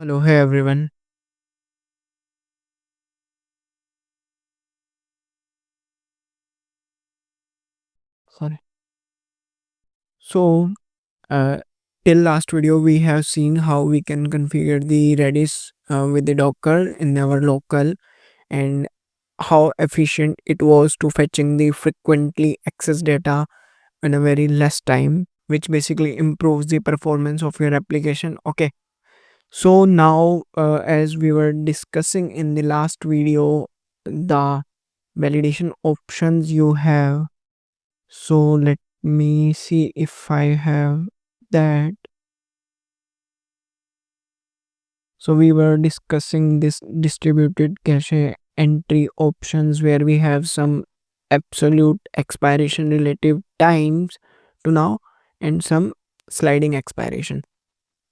Hello, hey everyone. Sorry. So, uh, till last video, we have seen how we can configure the Redis with the Docker in our local and how efficient it was to fetching the frequently accessed data in a very less time, which basically improves the performance of your application. Okay. So now, as we were discussing in the last video, the validation options you have. So let me see if I have that. So we were discussing this distributed cache entry options where we have some absolute expiration relative times to now and some sliding expiration.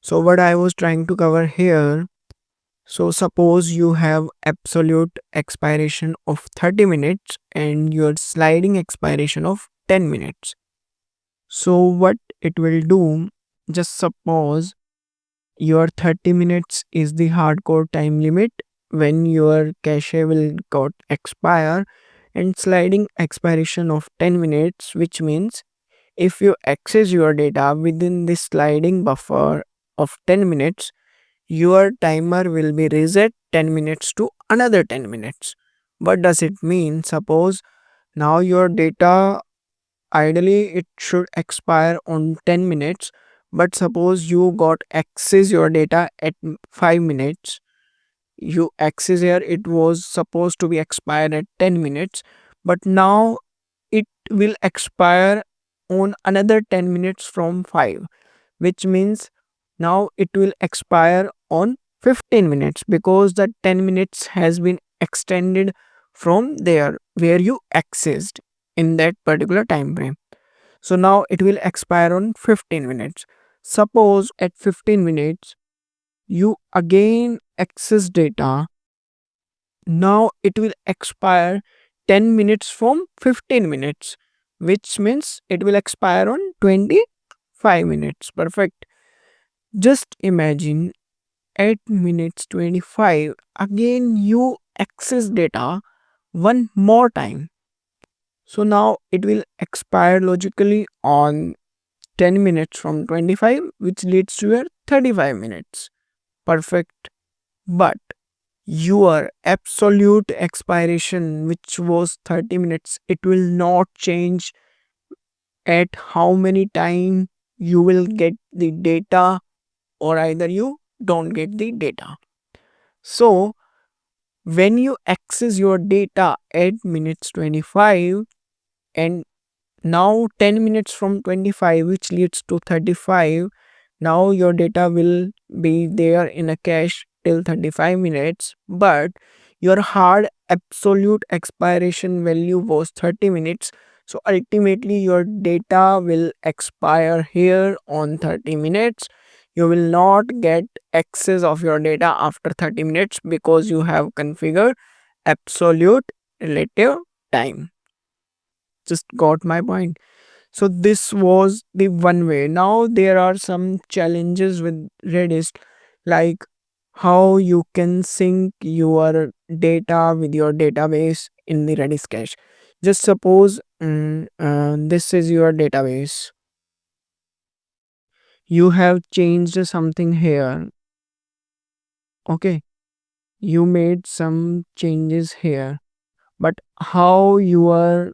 So what I was trying to cover here, so suppose you have absolute expiration of 30 minutes and your sliding expiration of 10 minutes. So what it will do, just suppose your 30 minutes is the hardcore time limit when your cache will got expire and sliding expiration of 10 minutes, which means if you access your data within this sliding buffer of 10 minutes, your timer will be reset 10 minutes to another 10 minutes. What does it mean? Suppose now your data ideally it should expire on 10 minutes, but suppose you got access your data at 5 minutes. You access here, it was supposed to be expired at 10 minutes, but now it will expire on another 10 minutes from 5, which means now it will expire on 15 minutes because the 10 minutes has been extended from there where you accessed in that particular time frame. So now it will expire on 15 minutes. Suppose at 15 minutes you again access data. Now it will expire 10 minutes from 15 minutes, which means it will expire on 25 minutes. Perfect. Just imagine at minutes 25 again you access data one more time. So now it will expire logically on 10 minutes from 25, which leads to your 35 minutes. Perfect. But your absolute expiration, which was 30 minutes, it will not change at how many time you will get the data or either you don't get the data. So when you access your data at minutes 25 and now 10 minutes from 25, which leads to 35, now your data will be there in a cache till 35 minutes, but your hard absolute expiration value was 30 minutes. So ultimately your data will expire here on 30 minutes. You will not get access of your data after 30 minutes because you have configured absolute relative time. Just got my point. So this was the one way. Now there are some challenges with Redis, like how you can sync your data with your database in the Redis cache. Just suppose this is your database. You have changed something here. Okay, you made some changes here, but how your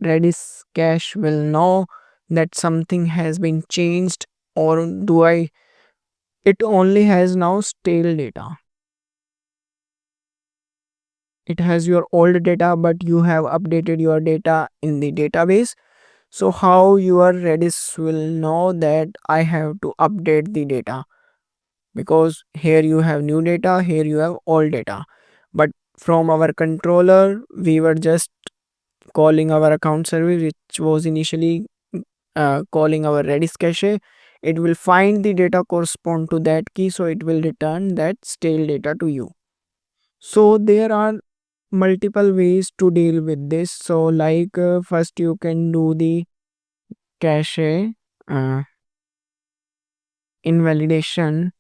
Redis cache will know that something has been changed, or do I it only has now stale data. It has your old data, but you have updated your data in the database. So how your Redis will know that I have to update the data, because here you have new data, here you have old data. But from our controller, we were just calling our account service, which was initially calling our Redis cache. It will find the data correspond to that key, so it will return that stale data to you. So there are multiple ways to deal with this. So like first you can do the cache uh, invalidation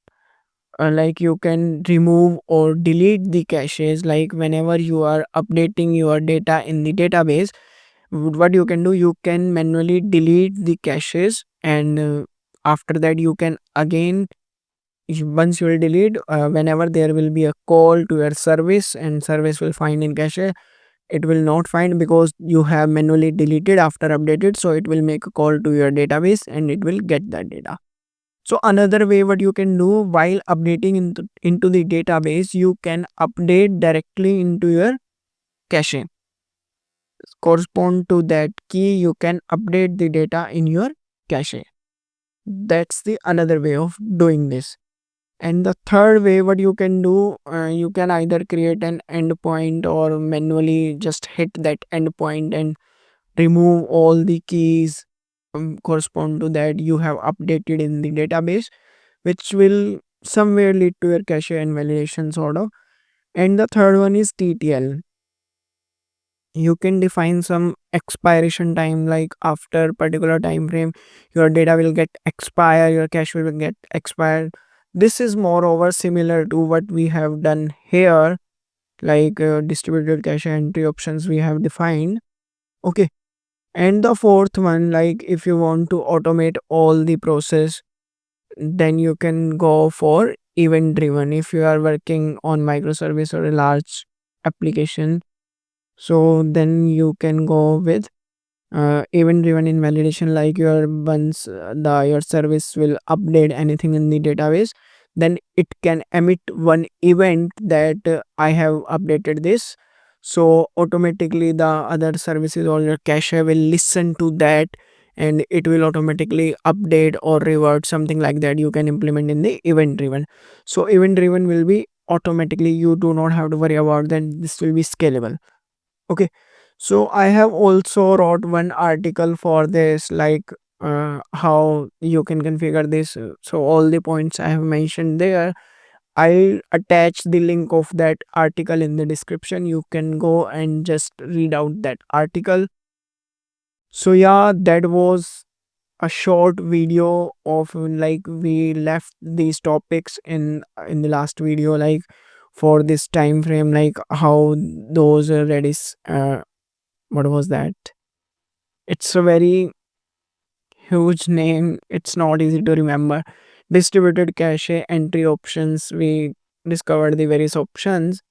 like you can remove or delete the caches. Like whenever you are updating your data in the database, what you can do, you can manually delete the caches, and after that you can again, once you will delete, whenever there will be a call to your service and service will find in cache, it will not find because you have manually deleted after updated, so it will make a call to your database and it will get that data. So another way what you can do while updating into the database, you can update directly into your cache. Correspond to that key, you can update the data in your cache. That's the another way of doing this. And the third way what you can do, you can either create an endpoint or manually just hit that endpoint and remove all the keys correspond to that you have updated in the database, which will somewhere lead to your cache invalidation sort of. And the third one is TTL. You can define some expiration time, like after particular time frame your data will get expire, your cache will get expired. This is moreover similar to what we have done here, like distributed cache entry options we have defined. Okay. And the fourth one, like if you want to automate all the process, then you can go for event driven. If you are working on microservice or a large application, so then you can go with event driven invalidation. Like your once the your service will update anything in the database, then it can emit one event that I have updated this, so automatically the other services or your cache will listen to that and it will automatically update or revert, something like that you can implement in the event driven. So event driven will be automatically, you do not have to worry about that, this will be scalable. Okay. So I have also wrote one article for this, like how you can configure this. So all the points I have mentioned there, I'll attach the link of that article in the description. You can go and just read out that article. So yeah, that was a short video of like we left these topics in the last video, like for this time frame, like how those Redis what was that? It's a very huge name. It's not easy to remember. Distributed cache entry options. We discovered the various options,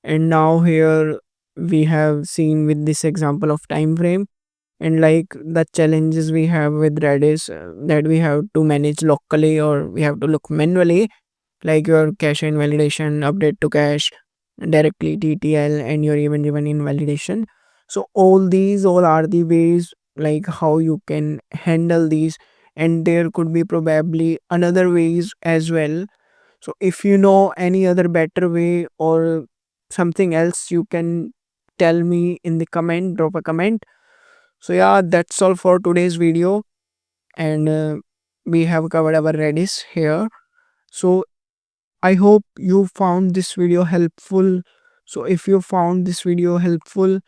and now here we have seen with this example of time frame, and like the challenges we have with Redis, that we have to manage locally or we have to look manually, like your cache invalidation, update to cache, directly TTL, and your event driven invalidation. So all are the ways like how you can handle these, and there could be probably another ways as well. So if you know any other better way or something else, you can tell me in the comment, drop a comment. So yeah, that's all for today's video, and we have covered our Redis here. So I hope you found this video helpful. So if you found this video helpful,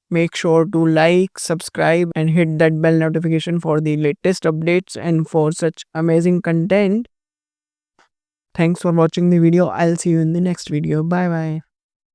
make sure to like, subscribe, and hit that bell notification for the latest updates and for such amazing content. Thanks for watching the video. I'll see you in the next video. Bye bye.